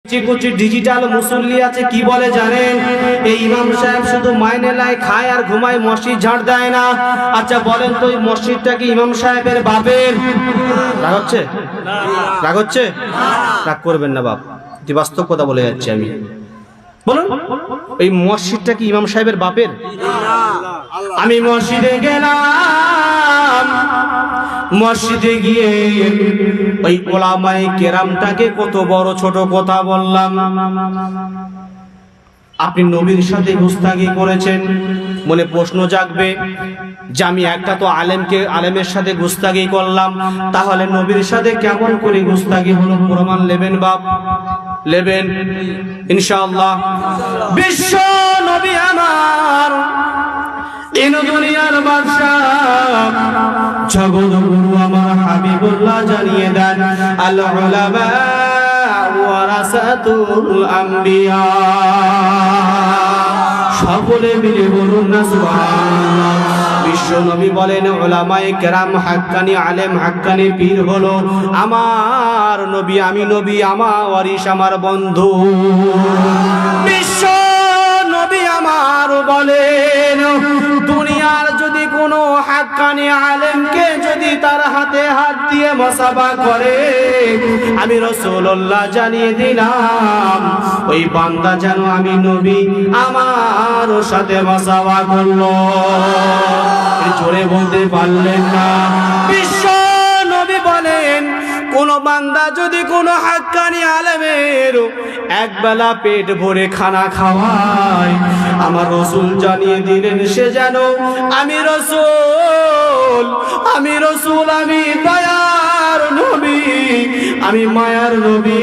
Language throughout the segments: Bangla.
কুচি ডিজিটাল মুসল্লি আছে, কি বলে জানেন? এই ইমাম সাহেব শুধু মাইনে লাই, খায় আর ঘুমায়, মসজিদ ঝাড় দেয় না। আচ্ছা বলেন তো, এই মসজিদটা কি ইমাম সাহেবের বাপের? রাগ হচ্ছে? রাগ হচ্ছে? রাগ করবেন না বাপ, বাস্তব কথা বলে যাচ্ছি আমি। বলুন, এই মসজিদটা কি ইমাম সাহেবের বাপের? আমি মসজিদে গেলাম, মসজিদে গিয়ে ওই ওলামায়ে কেরামটাকে কত বড় ছোট কথা বললাম। আপনি নবীর সাথে গুস্তাখি করেছেন, মনে প্রশ্ন জাগবে যে আমি একটা তো আলেমের সাথে গুস্তাখি করলাম, তাহলে নবীর সাথে কেমন করে গুস্তাখি হলো? প্রমাণ নেবেন বাপ? নেবেন ইনশাআল্লাহ। বিশ্ব নবী আমার, ইন দুনিয়ার বাদশাহ, জগৎ গুরু আমার হাবিবুল্লাহ জানিয়ে দেন, আল উলামা ওয়ারাসাতুল আম্বিয়া। সকলে মিলে বলুন না সুবহানাল্লাহ। বিশ্ব নবী বলেন, উলামায়ে কেরাম হাক্কানি আলেম, হাক্কানি পীর হলো আমার নবী। আমি নবী, আমার ওয়ারিস, আমার বন্ধু। বিশ্ব নবী আমার বলেন, দুনিয়ার যদি কোনো হাক্কানি আলেমকে যদি তার হাতে হাত দিয়ে মুসাফা করে, আমি রাসূলুল্লাহ জানিয়ে দিলাম ওই বান্দা যেন আমি নবী আমার সাথে মুসাফা করলো। জোরে বলতে পারলেন না? বিশ্ব নবী বলেন, কোন বান্দা যদি কোন হাক্কানি আলেমের একবেলা পেট ভরে খানা খাওয়ায়, আমার রাসূল জানিয়ে দিলেন সে যেন আমি রাসূল, আমি রাসূল, আমি দয়ার নবী, আমি মায়ার নবী,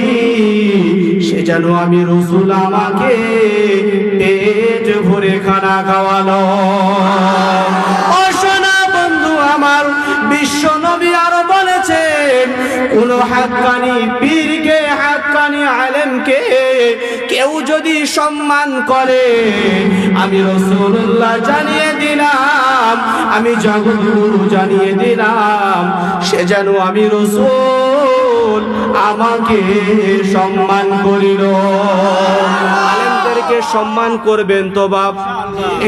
সে যেন আমি রাসূল, আমাকে পেট ভরে খানা খাওয়ালো। ও সোনা বন্ধু আমার, বিশ্ব নবী আরো বলেছেন, কোন হাক্কানি পীরকে, হাক্কানি আলেমকে কেউ যদি সম্মান করে, আমি রাসূলুল্লাহ জানিয়ে দিলাম, আমি জগৎগুরু জানিয়ে দিলাম, সে যেন আমি রাসূল, আমাকে সম্মান করিল। আলেমদেরকে সম্মান করবেন তো বাপ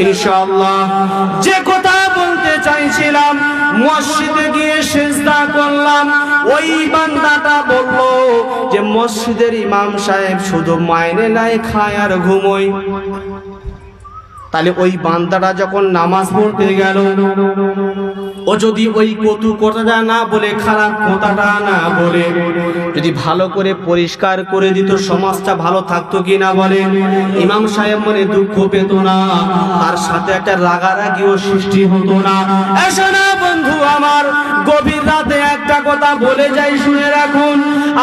ইনশাআল্লাহ। যে কথা বলতে চাইছিলাম, মসজিদে গিয়ে সিজদা করলাম, ওই বান্দাটা বলল যে মসজিদের ইমাম সাহেব শুধু মাইনে নাই, খায় আর ঘুমোয়। তাহলে ওই বান্দাটা যখন নামাজ পড়তে গেল, ও যদি ওই কটু কথাটা না বলে, খারাপ কথাটা না বলে, যদি ভালো করে পরিষ্কার করে দিত, সমাজটা ভালো থাকতো কিনা বলেন? ইমাম সাহেব মনে দুঃখ পেত না, তার সাথে একটা রাগারাগিও সৃষ্টি হতো না। এসো না বন্ধু আমার, গভীর রাতে একটা কথা বলে যাই, শুনে রাখুন।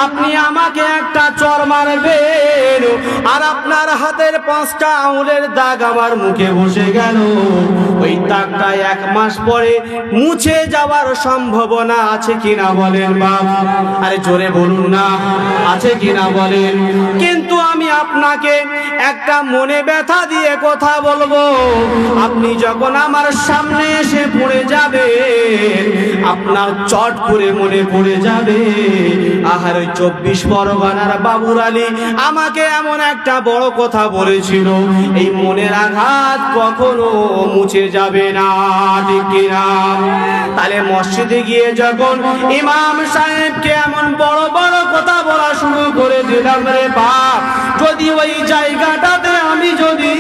আপনি আমাকে একটা চর মারবেন, আর আপনার হাতের 5টা আঙুলের দাগ আমার মুখে বসে গেল, ওই দাগটা 1 মাস পরে মুছে যাওয়ার সম্ভাবনা আছে কিনা বলেন বাপ? আরে জোরে বলুন না, আছে কিনা বলেন? কিন্তু আমি আপনাকে একটা মনে ব্যথা দিয়ে কথা বলবো, আপনি যখন আমার সামনে এসে পড়ে যাবে, আপনার চট করে মনে পড়ে যাবে, আহার ওই 24 পরগনার বাবুর আলী আমাকে এমন একটা বড় কথা বলেছিল, এই মনের আঘাত কখনো মুছে যাবে না, ঠিক কিনা? তাহলে মসজিদে গিয়ে যখন ইমাম সাহেবকে এমন বড় বড় কথা বলা শুরু করে দিলাম, রে বাপ, যদি ওই জায়গাটাতে আমি যদি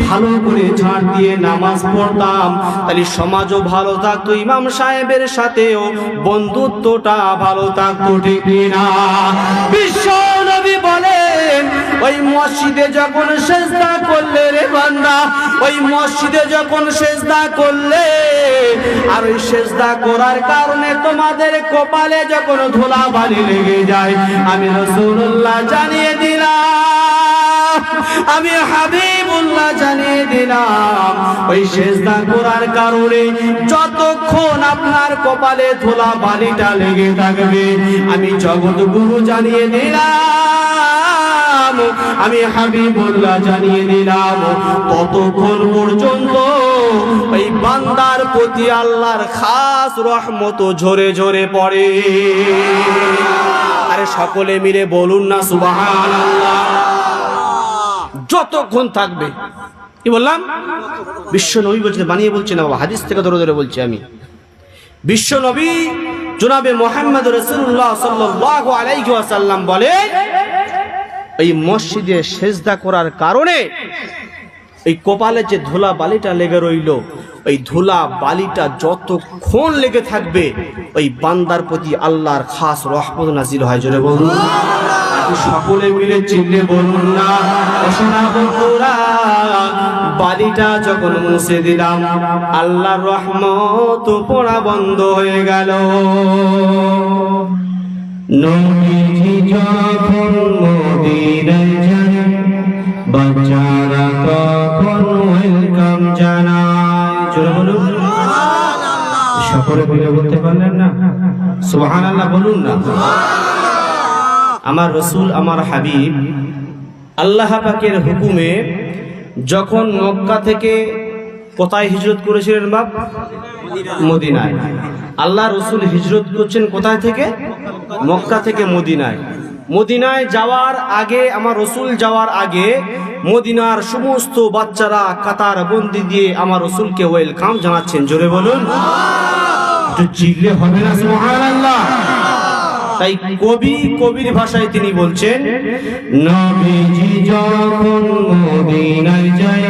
ভালো করে ঝাড় দিয়ে নামাজ পড়তাম, তাহলে সমাজও ভালো থাকতো, ইমাম সাহেবের সাথেও বন্ধুত্বটা ভালো থাকতো, ঠিক কিনা? বিশ্ব নবী বলেন, ওই মসজিদে যখন সিজদা করলে রে বান্দা, ওই মসজিদে যখন সিজদা করলে, আর ওই সিজদা করার কারণে তোমাদের কপালে যখন ধুলাবালি লেগে যায়, আমি রাসূলুল্লাহ জানিয়ে দিলাম, আমি হাবিবুল্লাহ জানিয়ে দিলাম, ওই সিজদা করার কারণে যতক্ষণ আপনার কপালে ধুলাবালিটা লেগে থাকবে, আমি জগৎগুরু জানিয়ে দিলাম, আমি হাবিবুল্লাহ জানিয়ে দিলাম, ততক্ষণ পর্যন্ত ওই বান্দার প্রতি আল্লাহর খাস রহমত ঝরে ঝরে পড়ে। আরে সকলে মিলে বলুন না সুবহানাল্লাহ। যতক্ষণ থাকবে, কি বললাম? বিশ্ব নবী বলছে, বানিয়ে বলছি না বাবা, হাদিস থেকে ধরে ধরে বলছি আমি। বিশ্ব নবী জনাবে মুহাম্মদ রাসূলুল্লাহ সাল্লাল্লাহু আলাইহি ওয়াসাল্লাম বলে, এই মসজিদে সেজদা করার কারণে এই কপালে যে ধুলা বালিটা লেগে রইল, ওই ধুলা বালিটা যতক্ষণ লেগে থাকবে ওই বান্দার প্রতি আল্লাহর খাস রহমত নাজিল হয়। জোরে বলুন, সকলে মিলে চিল্লে বলুন না। সোনা বন্ধুরা, বালিটা যখন মুছে দিলাম আল্লাহর রহমত পড়া বন্ধ হয়ে গেল। নবীজি যখন মদিনায় যান, বাচ্চারা তখন ওয়েলকাম জানায়। জোরে বলুন সুবহানাল্লাহ। সকলে মিলে বলতে পারলেন না? সুবহানাল্লাহ বলুন না। আমার রসুল, আমার হাবিব আল্লাহ পাকের হুকুমে যখন মক্কা থেকে কোথায় হিজরত করেছিলেন বাপ? মদিনায়। আল্লাহ রসুল হিজরত করছেন কোথায় থেকে? মক্কা থেকে মদিনায়। মদিনায় যাওয়ার আগে, আমার রসুল যাওয়ার আগে মদিনার সমস্ত বাচ্চারা কাতার বন্দি দিয়ে আমার রসুলকে ওয়েলকাম জানাচ্ছেন। জোরে বলুন, একটু চিল্লে হবে না সুবহানাল্লাহ। তাই কবির ভাষায় তিনি বলছেন, নবীজি যখন মদিনায় যায়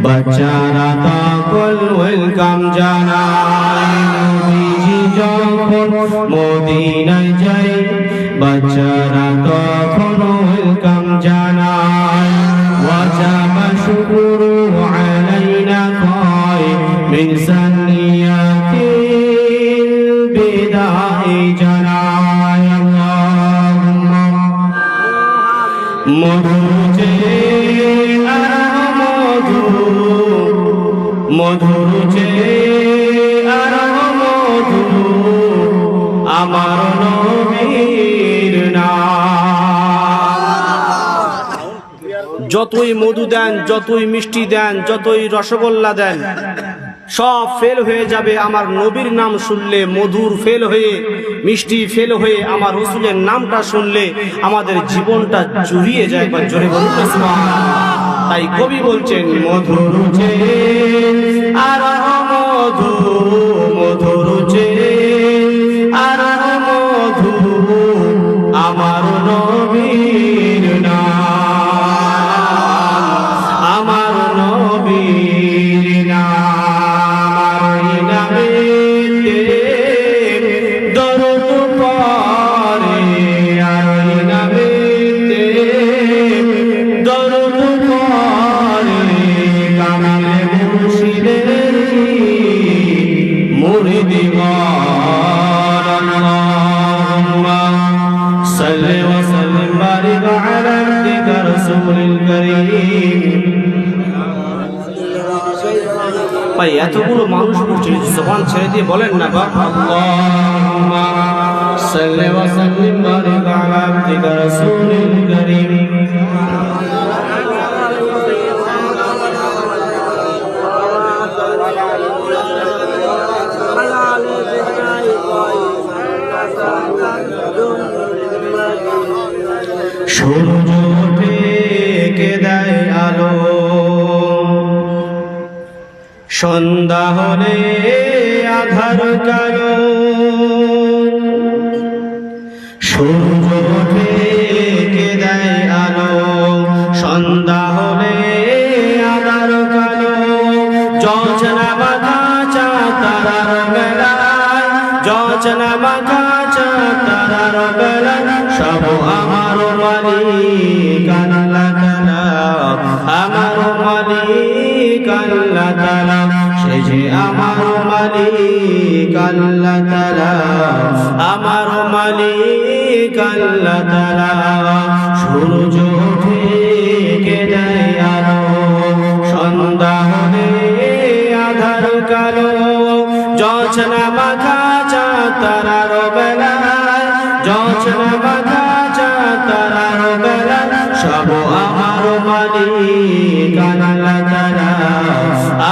বাচ্চারা তখন ওয়েলকাম জানায়। নবীজি যখন মদিনায় যায় বাচ্চারা তখন ওয়েলকাম জানায়। ওয়াজাবা শুকরু আলাইনা কয় মিন সানিয়াতিল বিদাই জানায়। আল্লাহুম্মা মধুর যে আর মধুর, মধুর যে আর মধুর আমার নবীর নাম। যতই মধু দেন, যতই মিষ্টি দেন, যতই রসগোল্লা দেন, সব ফেল হয়ে যাবে আমার নবীর নাম শুনলে। মধুর ফেল হয়ে, মিষ্টি ফেল হয়ে আমার রসুলের নামটা শুনলে আমাদের জীবনটা জুড়িয়ে যায়। বা জোরে বলুন না সুবহানাল্লাহ। তাই কবি বলছেন, মধুর যে আর মধু, মধুর যে আর মধু আমার নবীর নাম, আমার নবীর নাম। দরুদ পড়ে আর নামেতে, দরুদ পড়ে কামলে মুর্শিদের মুরিদি গণ। আল্লাহুম্মা সাল্লি ওয়া সাল্লিম বারিক আলা আবদিকা রাসূলিল কারীম। ভাই এতগুলো মানুষ পড়ছে, জবান ছেড়ে দিয়ে বলেন না বাপ, আল্লাহুম্মা সাল্লি ওয়া সাল্লিম বারিক আলা আবদিকা রাসূলিল কারীম। সূর্য থেকে দেয় আলো, সন্ধ্যা হলে আধার কালো। সূর্য থেকে দেয় আলো, সন্ধ্যা হলে আধার কালো। জোছনা মাখা চাঁদ তারার বেলায়, জোছনা মাখা চাঁদ তারার বেলায় সব আমার মালিক আল্লাহ তাআলা, আমার মালিক আল্লাহ তাআলা। সে যে আমার মালিক আল্লাহ তাআলা, আমার মালিক আল্লাহ তাআলা। সূর্য থেকে দেয় আলো, সন্ধ্যা হলে আধার কালো। জোছনা মাখা চাঁদ তারার বেলায়, জোছনা মাখা চাঁদ তারার বেলায় সব আমার মালিক আল্লাহ তাআলা,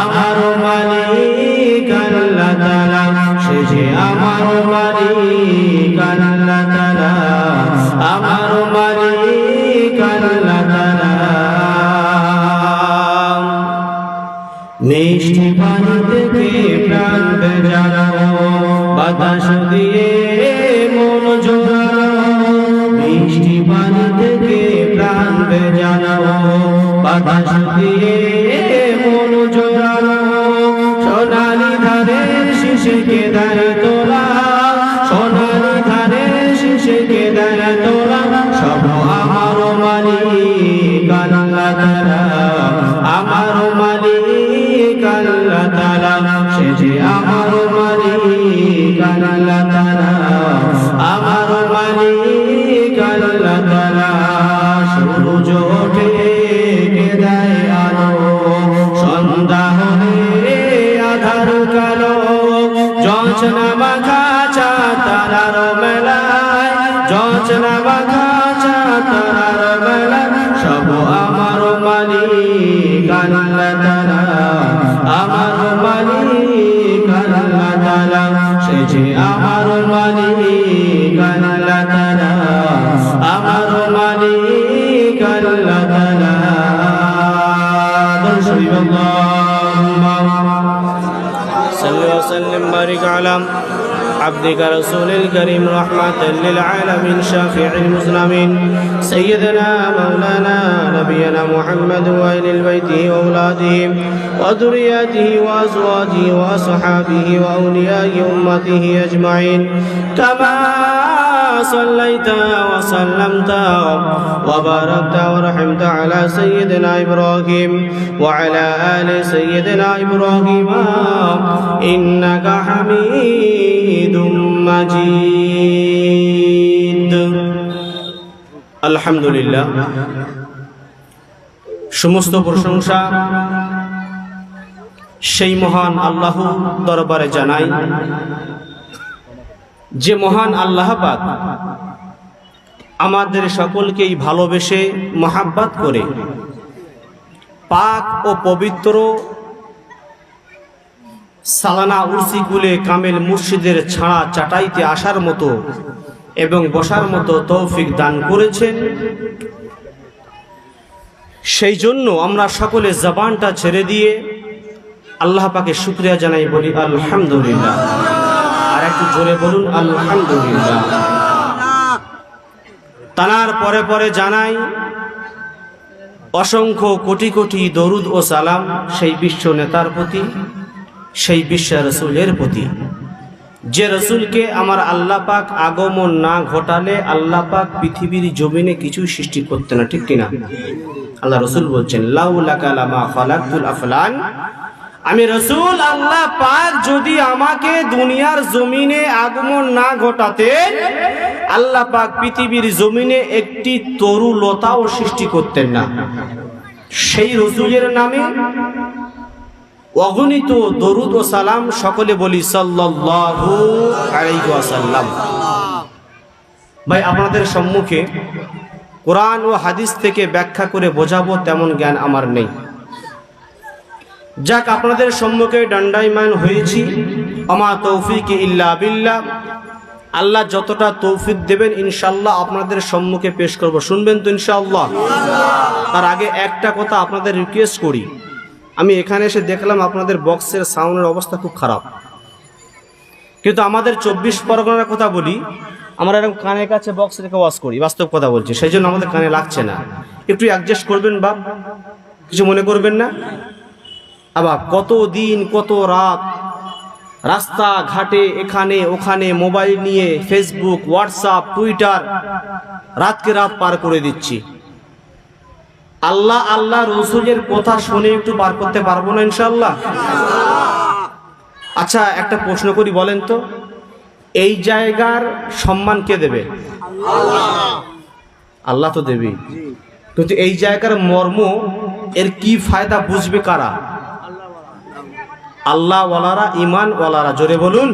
আমার মালিক আল্লাহ তাআলা। সে যে আমার মালিক আল্লাহ তাআলা, মিষ্টি পানি থেকে প্রাণ ভেজানো, বাতাস দিয়ে মন জোড়ানো, মিষ্টি পানি থেকে প্রাণ ভেজানো, বাতাস দিয়ে মন জোড়ানো, সোনালি ধারের শিশিকে দেয় তোলা, সোনালি ধারের শিশিকে দেয় তোলা, সব আমার মালিক আল্লাহ তাআলা, আমার মালিক আল্লাহ তাআলা, সে যে আমার মালিক আল্লাহ তাআলা, আমার মালিক আল্লাহ তাআলা। সূর্য ওঠে কে দেয় আলো, সন্ধ্যা হলে আধার কালো, জোছনা মাখা চাঁদ তারার মেলায়, জোছনা মাখা চাঁদ তারার মেলায়, সব আমার মালিক আল্লাহ তাআলা, আমার মালিক আল্লাহ তাআলা, সে যে আমার মালিক আল্লাহ তাআলা, আমার মালিক আল্লাহ তাআলা। صل وسلم بارك على عبدك رسول الكريم رحمة للعالمين شافع المسلمين سيدنا مولانا نبينا محمد وآل البيت وأولاده وذرياته وأزواجه وأصحابه وأولياء أمته أجمعين كما صليت وسلمت وباركت ورحمت على سيدنا إبراهيم وعلى آل سيدنا إبراهيم إنك حميد مجيد الحمد لله সমস্ত প্রশংসা সেই মহান আল্লাহ দরবারে জানাই, যে মহান আল্লাহ পাক আমাদের সকলকেই ভালোবেসে মহাব্বত করে পাক ও পবিত্র সালানা উরসি কুলে কামেল মুর্শিদের ছাড়া চাটাইতে আসার মতো এবং বসার মতো তৌফিক দান করেছেন। সেই জন্য আমরা সকলে জবানটা ছেড়ে দিয়ে আল্লাহ পাকে শুকরিয়া জানাই, বলি আলহামদুলিল্লাহ। আর একটু জোরে বলুন আলহামদুলিল্লাহ। তার পরে পরে জানাই অসংখ্য কোটি কোটি দরুদ ও সালাম সেই বিশ্ব নেতার প্রতি, সেই বিশ্ব রসুলের প্রতি, যে রসুলকে আমার আল্লাহ পাক আগমন না ঘটালে আল্লাহ পাক পৃথিবীর জমিনে কিছু সৃষ্টি করতে না, ঠিক কিনা? আল্লাহ রসুল বলছেন লাউলাকা লামা খালাকতুল আফলান, আমি রসুল আল্লাহ পাক যদি আমাকে দুনিয়ার জমিনে আগমন না ঘটাতেন আল্লাহ পাক পৃথিবীর জমিনে একটি তরু লতাও সৃষ্টি করতেন না। সেই রসুলের নামে অগণিত দরুদ ও সালাম, সকলে বলি সাল্লাল্লাহু আলাইহি ওয়াসাল্লাম। ভাই, আপনাদের সম্মুখে কোরআন ও হাদিস থেকে ব্যাখ্যা করে বোঝাবো তেমন জ্ঞান আমার নেই। যাক, আপনাদের সম্মুখে দণ্ডায়মান হয়েছি। আমা তৌফিক ইল্লা বিল্লাহ। আল্লাহ যতটা তৌফিক দেবেন ইনশাআল্লাহ আপনাদের সম্মুখে পেশ করব, শুনবেন তো ইনশাআল্লাহ? তার আগে একটা কথা আপনাদের রিকোয়েস্ট করি, আমি এখানে এসে দেখলাম আপনাদের বক্সের সাউন্ডের অবস্থা খুব খারাপ, কিন্তু আমাদের 24 পরগনার কথা বলি, আমরা এরকম কানের কাছে বক্স রেখে ওয়াজ করি, বাস্তব কথা বলছি, সেই জন্য আমাদের কানে লাগছে না। একটু অ্যাডজাস্ট করবেন বাপ, কিছু মনে করবেন না। আবার কত দিন কত রাত রাস্তা ঘাটে এখানে ওখানে মোবাইল নিয়ে ফেসবুক, হোয়াটসঅ্যাপ, টুইটার রাতকে রাত পার করে দিচ্ছি। আল্লাহ আল্লাহ রসুলের কথা শুনে একটু পার করতে পারবো না ইনশাআল্লাহ? আচ্ছা, একটা প্রশ্ন করি, বলেন তো এই জায়গার সম্মান কে দেবে? আল্লাহ তো দেবে, কিন্তু এই জায়গার মর্ম, এর কি ফায়দা বুঝবে কারা? আল্লাহ ওয়ালারা, ইমান ওয়ালারা। জোরে বলুন,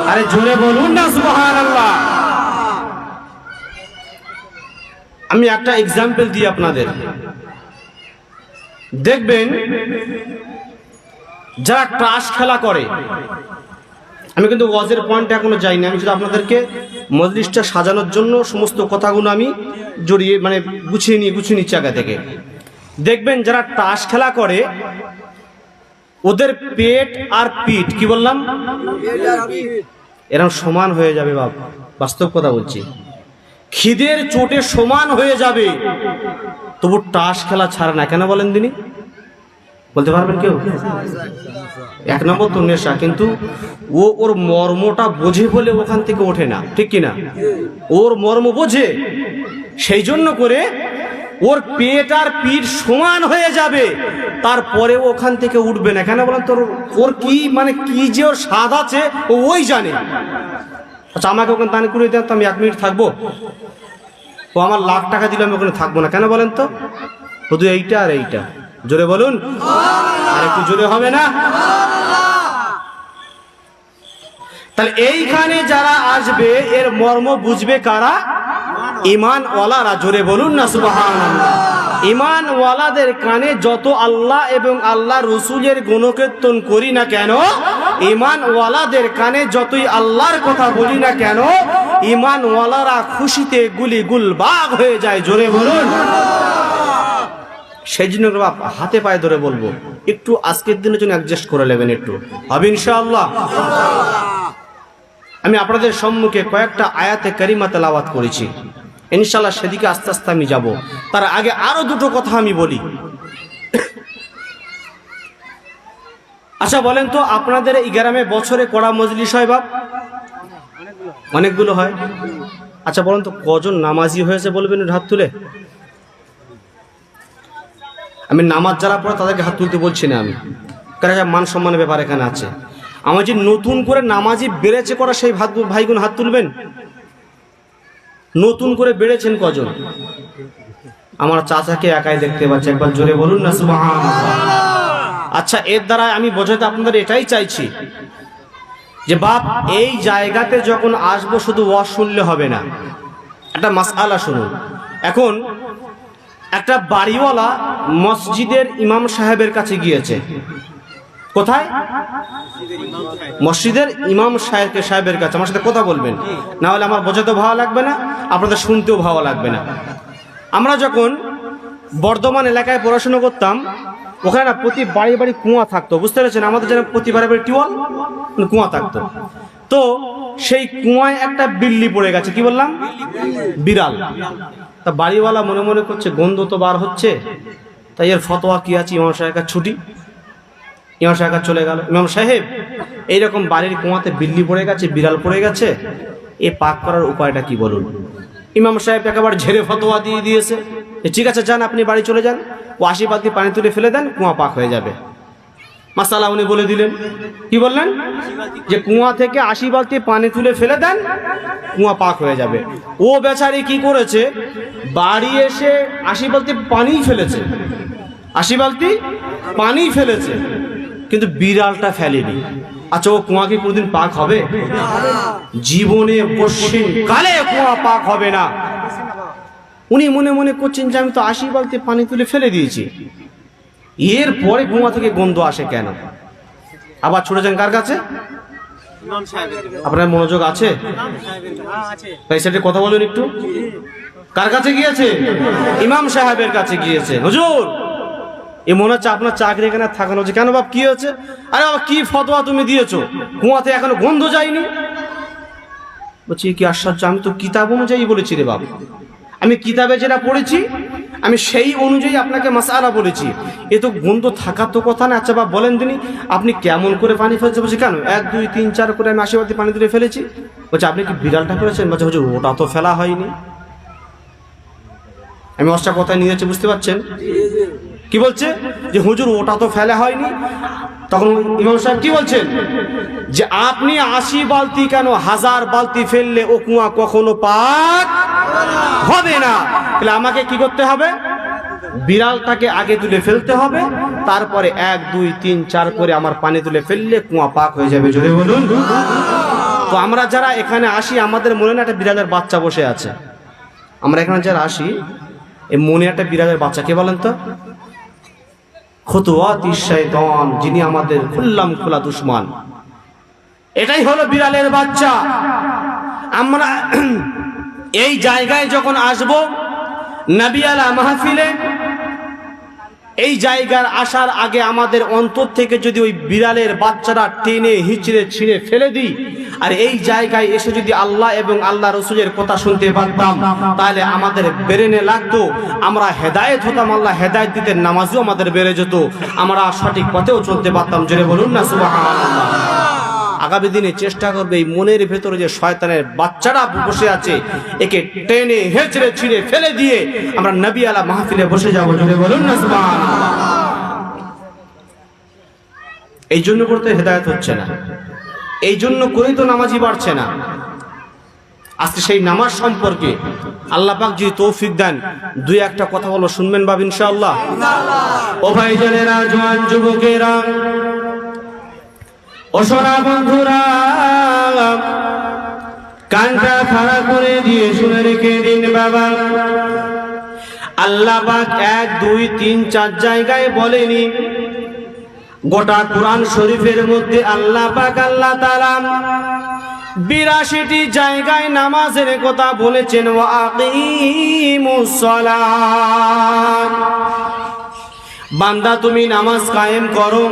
আরে জোরে বলুন না সুবহানাল্লাহ। আমি একটা এক্সাম্পল দিই আপনাদের, দেখবেন যারা টাস খেলা করে, আমি কিন্তু ওয়াজের পয়েন্ট এখনো যাইনি, আমি শুধু আপনাদেরকে মজলিসটা সাজানোর জন্য সমস্ত কথাগুলো আমি জড়িয়ে গুছিয়ে নিচ্ছি আগে থেকে। দেখবেন যারা টাস খেলা করে ওদের পেট আর পিঠ, কি বললাম, এরকম সমান হয়ে যাবে। বাস্তব কথা বলছি, খিদের চোটে সমান হয়ে যাবে, তবু টাস খেলা ছাড়ে না। কেন বলেন তিনি? বলতে পারবেন কেউ? এক নম্বর তো নেশা, কিন্তু ওর মর্মটা বোঝে বলে ওখান থেকে ওঠে না, ঠিক কিনা? ওর মর্ম বোঝে, সেই জন্য করে ওর পেট আর পিঠ সমান হয়ে যাবে, তারপরে ওখান থেকে উঠবে না। কেন বলেন? তোর ওর কি মানে কি যে ওর স্বাদ আছে ওই জানে। আচ্ছা, আমাকে ওখানে দান করে দেন তো, আমি 1 মিনিট থাকবো। ও আমার লাখ টাকা দিলে আমি ওখানে থাকবো না। কেন বলেন তো? শুধু এইটা আর এইটা। জোরে বলুন, আর একটু জোরে হবে না? তাহলে এইখানে যারা আসবে এর মর্ম বুঝবে কারা? ঈমানওয়ালারা। জোরে বলুন না সুবহানাল্লাহ। ঈমানওয়ালাদের কানে যত আল্লাহ এবং আল্লাহ রসুলের গুণকীর্তন করি না কেন, ঈমানওয়ালাদের কানে যতই আল্লাহর কথা বলি না কেন, ঈমানওয়ালারা খুশিতে গুলি গুলবাগ হয়ে যায়। জোরে বলুন। সেই জন্য হাতে পায়ে ধরে বলবো, একটু আজকের দিনের জন্য অ্যাডজাস্ট করে নেবেন, একটু হবে ইনশাআল্লাহ। আমি আপনাদের সম্মুখে কয়েকটা আয়াতে কারিমা তেলাওয়াত করেছি, ইনশাআল্লাহ সেদিকে আস্তে আস্তে আমি যাব। তার আগে আরো দুটো কথা আমি বলি। আচ্ছা বলেন তো, আপনাদের এই গ্রামে বছরে কড়া মজলিস হয় বাপ? অনেকগুলো হয়। আচ্ছা বলেন তো, কজন নামাজি হয়েছে বলবেন হাত তুলে? আমি নামাজ যারা পড়ে তাদেরকে হাত তুলতে বলছি না, আমি কারণ মান সম্মানের ব্যাপার এখানে আছে। আমার যে নতুন করে নামাজি বেড়েছে করা, সেই ভাইগুন হাত তুলবেন। নতুন করে বেড়েছেন কজন? আমার চাচাকে একাই দেখতে পাচ্ছি, একবার জোরে বলুন না সুবহানাল্লাহ। আচ্ছা, এর দ্বারা আমি বোঝাতে আপনাদের এটাই চাইছি যে বাপ, এই জায়গাতে যখন আসবো শুধু ওয়াজ শুনলে হবে না, একটা মাসআলা শুনুন। এখন একটা বাড়িওয়ালা মসজিদের ইমাম সাহেবের কাছে গিয়েছে। কোথায়? মসজিদের ইমাম সাহেবের কাছে। আমার সাথে কথা বলবেন, না হলে আমার বোঝাতে ভালো লাগবে না, আপনাদের শুনতেও ভালো লাগবে না। আমরা যখন বর্ধমান এলাকায় পড়াশোনা করতাম, ওখানে না প্রতি বাড়ি বাড়ি কুয়া থাকতো, বুঝতে পেরেছেন? আমাদের যেন প্রতি বাড়ি বাড়ি টিউবওয়েল, কুয়া থাকতো। তো সেই কুয়ায় একটা বিল্লি পড়ে গেছে। কি বললাম? বিড়াল। তা বাড়িওয়ালা মনে মনে করছে গন্ধ তো বার হচ্ছে, তাই এর ফতোয়া কি আছে? ইমাম সাহেবের ছুটি। ইমাম সাহেব চলে গেল, ইমাম সাহেব এইরকম বাড়ির কুয়াতে বিল্লি পড়ে গেছে, বিড়াল পড়ে গেছে, এ পাক করার উপায়টা কি বলুন? ইমাম সাহেব একেবারে ঝেড়ে ফতোয়া দিয়ে দিয়েছে, ঠিক আছে যান, আপনি বাড়ি চলে যান, ও 80 বালতি পানি তুলে ফেলে দেন, কুয়া পাক হয়ে যাবে। মাসালা উনি বলে দিলেন। কি বললেন? যে কুয়া থেকে 80 বালতি পানি তুলে ফেলে দেন, কুয়া পাক হয়ে যাবে। ও বেচারি কি করেছে, বাড়ি এসে 80 বালতি পানি ফেলেছে, 80 বালতি পানি ফেলেছে, কিন্তু বিড়ালটা ফেলেনি। আচ্ছা, ও কুয়া কি কোনদিন পাক হবে? জীবনে পশ্চিম কালে কুয়া পাক হবে না। উনি মনে মনে করছেন যে আমি তো 80 বালতি পানি তুলে ফেলে দিয়েছি, এরপরে কুয়া থেকে গন্ধ আসে কেন? আবার ছুটে যান কার কাছে? আপনার মনোযোগ আছে? তাই সেটা কথা বলুন একটু। কার কাছে গিয়েছে? ইমাম সাহেবের কাছে গিয়েছে। হুজুর, এ মনে হচ্ছে আপনার চাকরি এখানে থাকানো হচ্ছে। কেন বাপ, কি হয়েছে? আরে বাবা, কি ফতোয়া তুমি দিয়েছো, কুয়াতে এখনো গন্ধ যায়নি? বলছি কি আশ্চর্য, আমি তো কিতাব অনুযায়ী বলেছি রে বাপ, আমি কিতাবে যেটা পড়েছি আমি সেই অনুযায়ী আপনাকে মাসআলা বলেছি, এ তো গন্ধ থাকার তো কথা না। আচ্ছা বাপ বলেন দিনই, আপনি কেমন করে পানি ফেলছে? বলছি কেন, 1 2 3 4 করে আমি 80 বালতি পানি তুলে ফেলেছি। বলছে আপনি কি বিড়ালটা করেছেন? বলছে হুজুর ওটা তো ফেলা হয়নি। আমি অষ্টা কথা নিয়েছি, বুঝতে পারছেন? কি বলছে? যে হুজুর ওটা তো ফেলা হয়নি। তখন ইমাম সাহেব কি বলছেন? যে আপনি 80 বালতি কেন, 1000 বালতি ফেললে ও কুয়া কখনো পাক হবে না। তাহলে আমাকে কি করতে হবে? বিড়ালটাকে আগে তুলে ফেলতে হবে, তারপরে 1 2 3 4 করে আমার পানি তুলে ফেললে কুয়া পাক হয়ে যাবে। জোরে বলুন। তো আমরা যারা এখানে আসি, আমাদের মনে না একটা বিড়ালের বাচ্চা বসে আছে। আমরা এখানে যারা আসি, এই মনে একটা বিড়ালের বাচ্চা, কে বলেন তো? খুতুওয়াতি শাইতান, যিনি আমাদের খুল্লাম খোলা দুশমন। এটাই হলো বিড়ালের বাচ্চা। আমরা এই জায়গায় যখন আসব, নবী আলা মাহফিলে এই জায়গার আসার আগে আমাদের অন্তর থেকে যদি ওই বিড়ালের বাচ্চারা টেনে হিচড়ে ছিঁড়ে ফেলে দিই, আর এই জায়গায় এসে যদি আল্লাহ এবং আল্লাহ রসুলের কথা শুনতে পারতাম, তাহলে আমাদের ব্রেনে লাগতো, আমরা হেদায়েত হতাম, আল্লাহ হেদায়েত দিতেন, নামাজও আমাদের বেড়ে যেত, আমরা সঠিক পথেও চলতে পারতাম। জোরে বলুন না সুবহানাল্লাহ। আগামী দিনে চেষ্টা করবে এই মনের ভেতরে যে শয়তানের বাচ্চারা বসে আছে, একে টেনে হেঁচড়ে ছিঁড়ে ফেলে দিয়ে আমরা নবী আলা মাহফিলে বসে যাবো। জোরে বলুন না সুবহানাল্লাহ। এই জন্য করতে হেদায়েত হচ্ছে না, এই জন্য করেই তো নামাজি বাড়ছে না। আজকে সেই নামাজ সম্পর্কে আল্লাহ পাক যদি তৌফিক দেন, দুই একটা কথা বলো, শুনবেন বাব ইনশাআল্লাহ। ও ভাইজানেরা, জওয়ান যুবকেরা, ও সোনা বন্ধুরা, কানটা খাড়া করে দিয়ে শুনে রেখে দিন বাবা, আল্লাহ পাক 1 2 3 4 জায়গায় বলেনি, গোটা কোরআন শরীফের মধ্যে আল্লাহ পাক আল্লাহ তাআলা 82টি জায়গায় নামাজের কথা বলেছেন। ওয়া আকিমুস সালাত, বান্দা তুমি নামাজ কায়েম করো,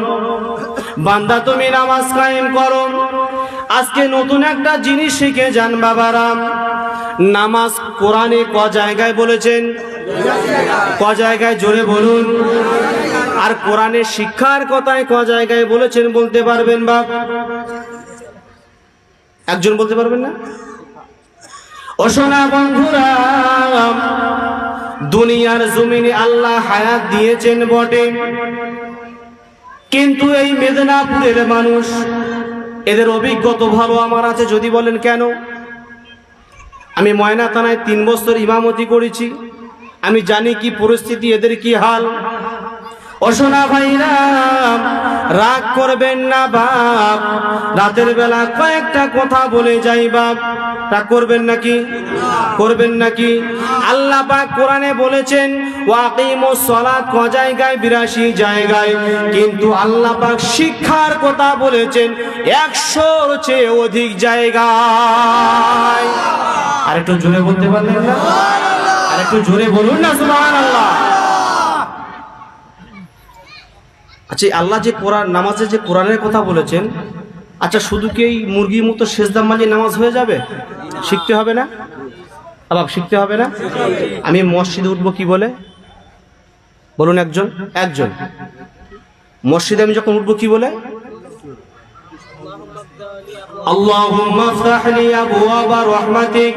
বান্দা তুমি নামাজ কায়েম করো। আজকে নতুন একটা জিনিস শিখে যান বাবারা, নামাজ কোরআনে ক জায়গায় বলেছেন? ক জায়গায়? জোরে বলুন। আর কোরআনের শিক্ষার কথায় ক জায়গায় বলেছেন বলতে পারবেন বাপ? একজন বলতে পারবেন না? ও সোনা বন্ধুরা, দুনিয়ার জমিনে আল্লাহ হায়াত দিয়েছেন বটে, কিন্তু এই মেদিনীপুরের মানুষ, এদের অভিজ্ঞতা ভালো আমার আছে। যদি বলেন কেন? আমি ময়না থানায় 3 বছর ইমামতি করেছি, আমি জানি কি পরিস্থিতি, এদের কি হাল। ও সোনা ভাইরা, রাগ করবেন না বাপ, রাতের বেলা কয়েকটা কথা বলে যাই বাপ, রাগ করবেন নাকি? করবেন নাকি? আল্লাহ পাক কোরআনে বলেছেন ওয়াকিমুস সালাত ক জায়গায়? 82 জায়গায়। কিন্তু আল্লাহ পাক শিক্ষার কথা বলেছেন 100-র চেয়ে অধিক জায়গায়। আরেকটু জোরে বলতে পারলেন না? আরেকটু জোরে বলুন না সুবহানাল্লাহ। আচ্ছা, আল্লাহ যে কোরআন নামাজে যে কোরআনের কথা বলেছেন, আচ্ছা শুধু কি এই মুরগির মতো সেজদা মাঝে নামাজ হয়ে যাবে? শিখতে হবে না? আবার শিখতে হবে না? আমি মসজিদে উঠবো কি বলে বলুন? একজন মসজিদে আমি যখন উঠবো কি বলে? আল্লাহুম্মা ইফতাহ লি আবওয়াবা রাহমাতিক।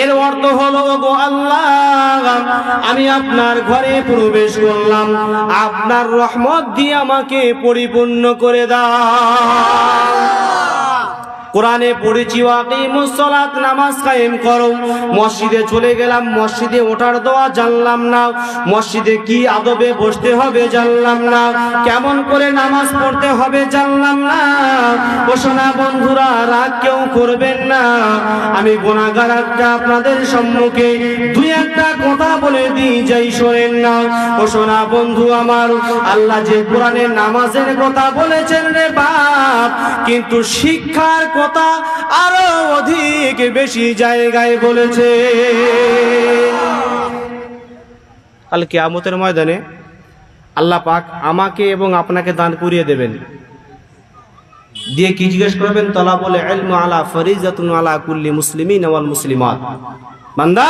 এর অর্থ হলো, গো আল্লাহ, আমি আপনার ঘরে প্রবেশ করলাম, আপনার রহমত দিয়ে আমাকে পরিপূর্ণ করে দাও। কোরআনে পড়েছি ওয়াকিমুস সালাত, নামাজ কায়েম করো। মসজিদে চলে গেলাম, মসজিদে ওঠার দোয়া জানলাম না, মসজিদে কি আদবে বসতে হবে জানলাম না, কেমন করে নামাজ পড়তে হবে জানলাম না। ও সোনা বন্ধুরা, রাগ কেউ করবেন না, আমি গুনাহগার আপনাদের সম্মুখে দুই একটা কথা বলে দিই, যাই শোনেন না। ও সোনা বন্ধু আমার, আল্লাহ যে কোরআনে নামাজের কথা বলেছেন রে বাপ, কিন্তু শিক্ষার কথা আরো অধিক বেশি জায়গায় বলেছে। কাল কিয়ামতের ময়দানে আল্লাহ পাক আমাকে এবং আপনাকে দান করিয়ে দেবেন, দিয়ে কি জিজ্ঞেস করবেন? তালাবুল ইলমি আলা ফরিজাতুন আলা কুল্লি মুসলিমিন ওয়াল মুসলিমাত। বান্দা,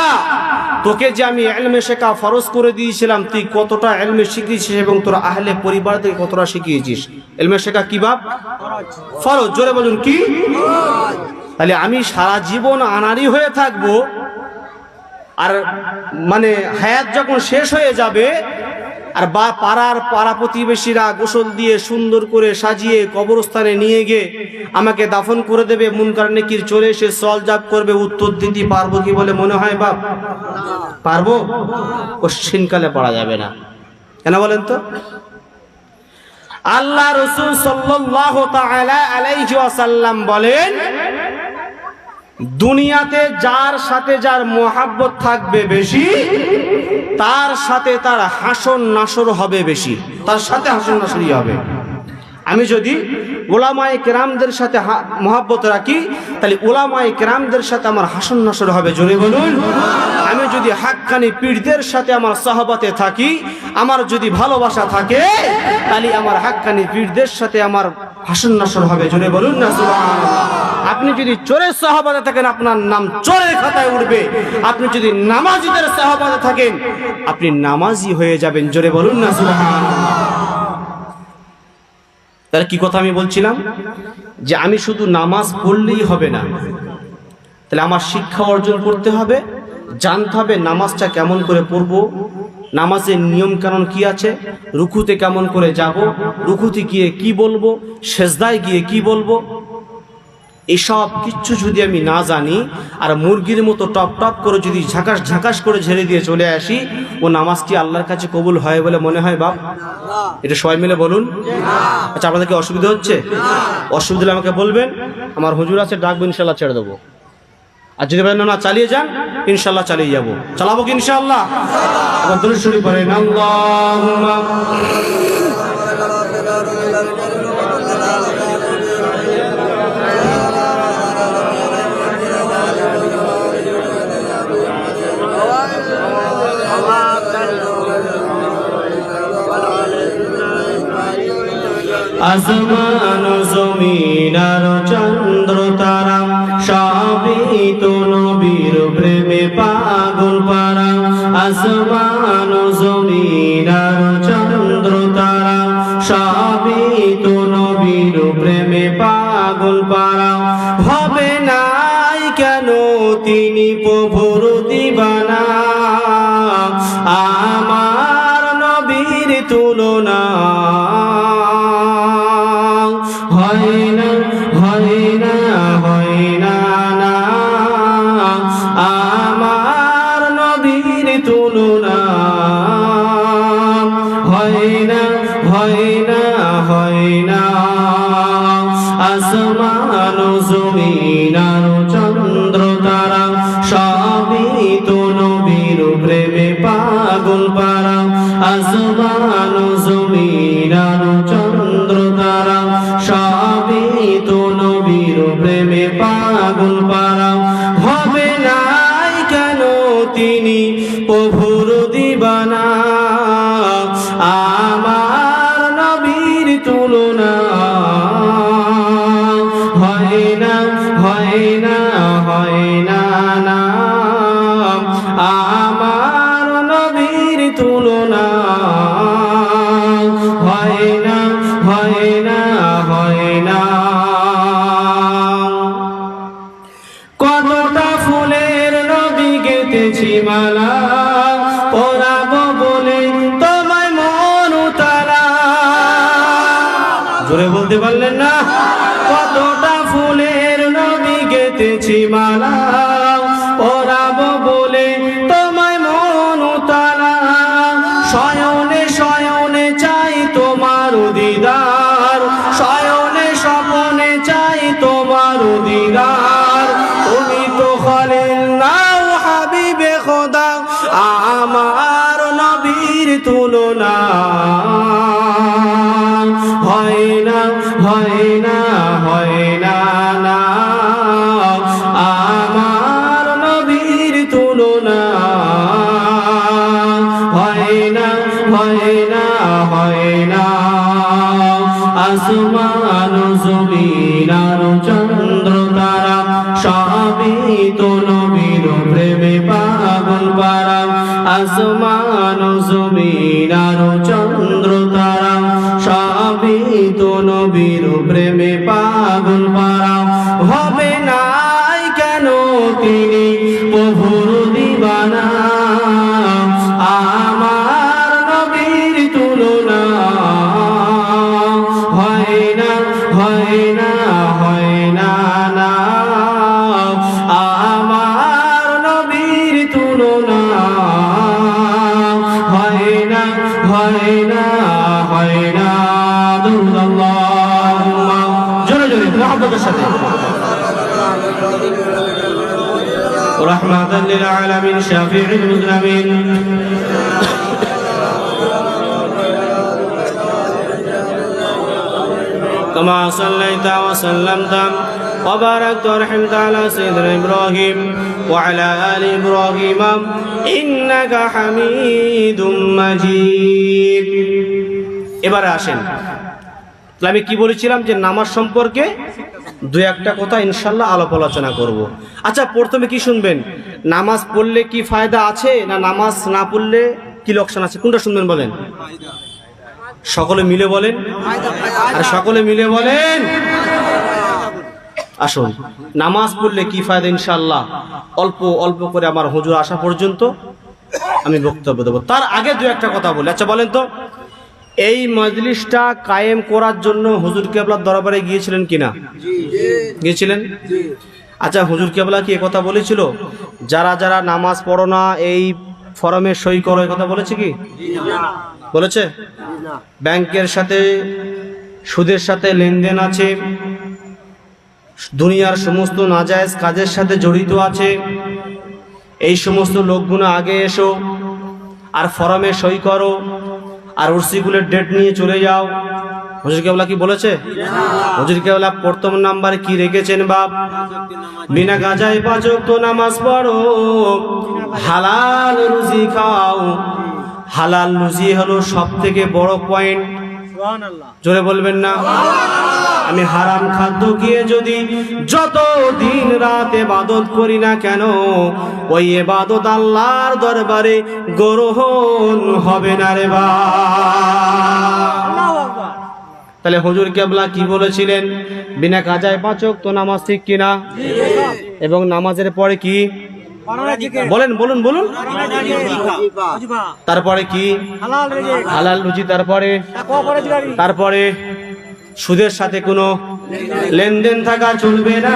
তোকে যে আমি ইলমে শেখা ফরজ করে দিয়েছিলাম, তুই কতটা ইলমে শিখিয়েছিস এবং তোর আহলে পরিবার থেকে কতটা শিখিয়েছিস? ইলমে শেখা কি বাপ? ফরজ। জোরে বলুন কি? তাহলে আমি সারা জীবন আনারি হয়ে থাকবো, আর মানে হায়াত যখন শেষ হয়ে যাবে, আর বা পাড়া প্রতিবেশীরা গোসল দিয়ে সুন্দর করে সাজিয়ে কবরস্থানে নিয়ে গিয়ে আমাকে দাফন করে দেবে, মুনকার নেকির চলে এসে সওয়াল করবে, উত্তর দিতে পারবো কি বলে মনে হয় বাপ? পারবো? কোশ্চিনকালে পড়া যাবে না। কেন বলেন তো? আল্লাহ রাসূল সাল্লাল্লাহু তাআলা আলাইহি ওয়াসাল্লাম বলেন, দুনিয়াতে যার সাথে যার মোহাব্বত থাকবে বেশি, তার সাথে তার হাসন নাসর হবে বেশি, তার সাথে হাসন নাসরই হবে। আমি যদি উলামায়ে কেরামদের সাথে মোহাব্বত রাখি, তাহলে উলামায়ে কেরামদের সাথে আমার হাসন নাসর হবে। জোরে বলুন। আমি যদি হাক্কানি পীরদের সাথে আমার সহবতে থাকি, আমার যদি ভালোবাসা থাকে, তাহলে আমার হাক্কানি পীরদের সাথে আমার হাসন নাসর হবে। জোরে বলুন না সুবহানাল্লাহ। আপনি যদি চোরের সহবতে থাকেন, আপনার নাম চোরের খাতায় উঠবে। আপনি যদি নামাজিদের সহবতে থাকেন, আপনি নামাজি হয়ে যাবেন। জোরে বলুন না সুবহানাল্লাহ। তাহলে কি কথা আমি বলছিলাম, যে আমি শুধু নামাজ পড়লেই হবে না, তাহলে আমার শিক্ষা অর্জন করতে হবে, জানতে হবে নামাজটা কেমন করে পড়বো, নামাজের নিয়ম কানুন কি আছে, রুকুতে কেমন করে যাব, রুকুতে গিয়ে কি বলবো, সেজদায় গিয়ে কি বলবো। এসব কিচ্ছু যদি আমি না জানি আর মুরগির মতো টপ টপ করে যদি ঝাঁকাস ঝাঁকাস করে ঝেড়ে দিয়ে চলে আসি, ও নামাজটি আল্লাহর কাছে কবুল হয় বলে মনে হয় বাপ? এটা সবাই মিলে বলুন। আচ্ছা, আপনাদের কি অসুবিধা হচ্ছে? অসুবিধা হলে আমাকে বলবেন, আমার হুজুর আছে, ডাকবো, ইনশাল্লাহ ছেড়ে দেবো। আর যদি বলেন না চালিয়ে যান, ইনশাল্লাহ চালিয়ে যাবো। চালাবো কি ইনশাল্লাহ? আবার দরুদ শরীফ পড়েন, আল্লাহুম্মা আসমান জমিন আর চন্দ্র তারা সবই তো নবীর প্রেমে পাগল পারা। আসমান জমিন আর চন্দ্র তারা সবই তো নবীর প্রেমে পাগল পারা। হবে নাই কেন তিনি প্রভুর দিবানা, আমার নবীর তুলনা হয় না, হয় না, হয় না, না, আমার নবীর তুলনা হয় না, হয় না, হয় না। আসমান জমিন আর চন্দ্র তারা সবই তো নবীর প্রেমে পাগল পারা। আসমান জমিন আর চন্দ্র তারা সবই তো নবীর প্রেমে পাগল পারা। হবে নাই কেন তিনি প্রভুর দিবানা, আমার নবীর তুলনা হয় না, হয় না, হয় না, না, আমার নবীর তুলনা হয় না, হয় না, হয় না। কতটা ফুলের নবী গেঁথেছি মালা, পরাবো বলে তোমায় মন উতালা। জোরে বলতে পারলেন না? কতটা ফুলের নবী গেঁথেছি মালা, পরাবো বলে তোমায় মন উতালা। শয়নে শয়নে চাই তোমার দিদার, শয়নে স্বপনে চাই তোমার দিদার। তুমি তো খলিল নাও হাবিবে খোদা, আমার নবীর তুলনা হয় না, হয় না, হয় না, না, আমার নবীর তুলনা হয় না, হয় না, হয় না। আসমান জমিন আর চন্দ্র তারা সবই তো নবীর প্রেমে পাগল পারা। আসমান জমিন আর চন্দ্র তারা সবই তো নবীর প্রেমে পাগল পারা। হবে নাই কেন তিনি প্রভুর দিবানা, আমার নবীর তুলনা হয় না, হয় না, হয় না, না, আমার নবীর তুলনা হয় না, হয় না, হয় না। দুরূদ আল্লাহুম্মা, জোরে জোরে মুহাব্বতের সাথে। رحمة للعالمين شفيع المذنبين كما صليت وسلمت وباركت ورحمت على سيدنا إبراهيم وعلى آل إبراهيم إنك حميد مجيد এবারে আসেন আমি কি বলেছিলাম যে নামাজ সম্পর্কে দুই একটা কথা ইনশাআল্লাহ আলাপ আলোচনা করব। আচ্ছা প্রথমে কি শুনবেন, নামাজ পড়লে কি ফায়দা আছে না নামাজ না পড়লে কি লোকসান আছে, কোনটা শুনবেন বলেন? সকলে মিলে বলেন, আর সকলে মিলে বলেন। আসুন, নামাজ পড়লে কি ফায়দা ইনশাআল্লাহ অল্প অল্প করে আমার হুজুর আসা পর্যন্ত আমি বক্তব্য দেবো। তার আগে দু একটা কথা বলি। আচ্ছা বলেন তো, এই মজলিসটা কায়েম করার জন্য হুজুর কেবলার দরবারে গিয়েছিলেন কিনা? গিয়েছিলেন। আচ্ছা হুজুর কেবলা কি কথা বলেছিল যারা যারা নামাজ পড়ো না এই ফরমে সই করো, এই কথা বলেছে কি? বলেছে? ব্যাংকের সাথে সুদের সাথে লেনদেন আছে, দুনিয়ার সমস্ত নাজায়েজ কাজের সাথে জড়িত আছে, এই সমস্ত লোকগুলো আগে এসো আর ফরমে সই করো আর উর্সিগুলের ডেট নিয়ে চলে যাও। হুজুর কেবলা কি বলেছে? হুজুর কেবলা প্রথম নাম্বারে কি রেখেছেন বাপ? বিনা গাঁজায় 5 ওয়াক্ত নামাজ পড়ো, হালাল রুজি খাও। হালাল রুজি হলো সব থেকে বড় পয়েন্ট। জোরে বলবেন না? আমি হারাম খাদ্য খেয়ে যদি যত দিন রাত ইবাদত করি না কেন, ওই ইবাদত আল্লাহর দরবারে গ্রহণ হবে না রে বাবা। তাহলে হুজুর কেবলা কি বলেছিলেন? বিনা কাজায় 5 ওয়াক্ত নামাজ, ঠিক কিনা? এবং নামাজের পরে কি বলেন? বলুন বলুন। তারপরে কি? হালাল রুজি। তারপরে সুদের সাথে কোনো লেনদেন থাকা চলবে না।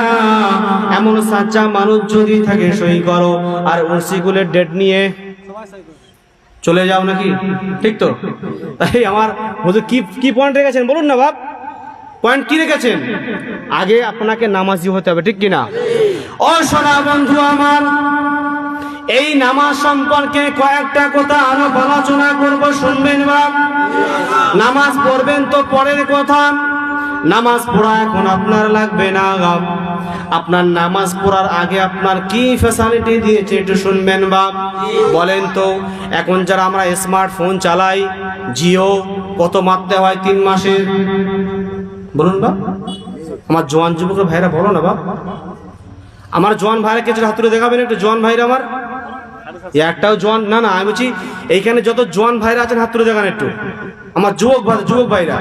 এমন সাচ্চা মানুষ যদি থাকে সই করো আর উর্সিগুলের ডেট নিয়ে চলে যাও নাকি? ঠিক তো? তাই আমার হুজুর কি পয়েন্ট রেখেছেন বলুন না বাপ? পয়েন্ট কি রেখেছেন? আগে আপনাকে নামাজি হতে হবে, ঠিক কিনা? ও সোনা বন্ধু আমার, এই নামাজ সম্পর্কে কয়েকটা কথা আরো আলোচনা করব, শুনবেন বাপ? নামাজ পড়বেন তো পরের কথা, নামাজ পড়া এখন আপনার লাগবে না। আপনার নামাজ পড়ার আগে আপনার কি ফ্যাসিলিটি দিয়েছে একটু শুনবেন বাপ? বলেন তো, এখন যারা আমরা স্মার্টফোন চালাই, জিও কত মারতে হয় 3 মাসের? বলুন বাপ। আমার জওয়ান যুবক ভাইরা বলো না বাপ। আমার জওয়ান ভাইরা কিছু হাত তুলে দেখাবেন একটু? জওয়ান ভাইরা আমার একটাও জওয়ান না? না, আমি বলছি এইখানে যত জওয়ান ভাইরা আছেন হাত তুলে দেখান একটু। আমার যুবক ভাইরা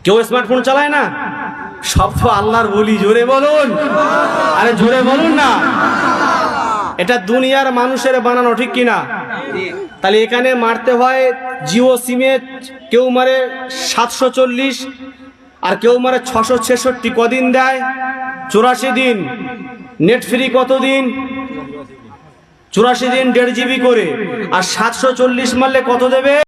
কেউ স্মার্টফোন চালায় না? সব তো আল্লাহর বলি। জোরে বলুন, আরে জোরে বলুন না। এটা দুনিয়ার মানুষের বানানো, ঠিক কিনা? তাহলে এখানে মারতে হয় জিও সিমে কেউ মারে 740 আর কেউ মারে 666। কদিন দেয়? 84 দিন। নেট ফ্রি কতদিন? 84 দিন 1.5 GB করে। আর 740 মারলে কত দেবে?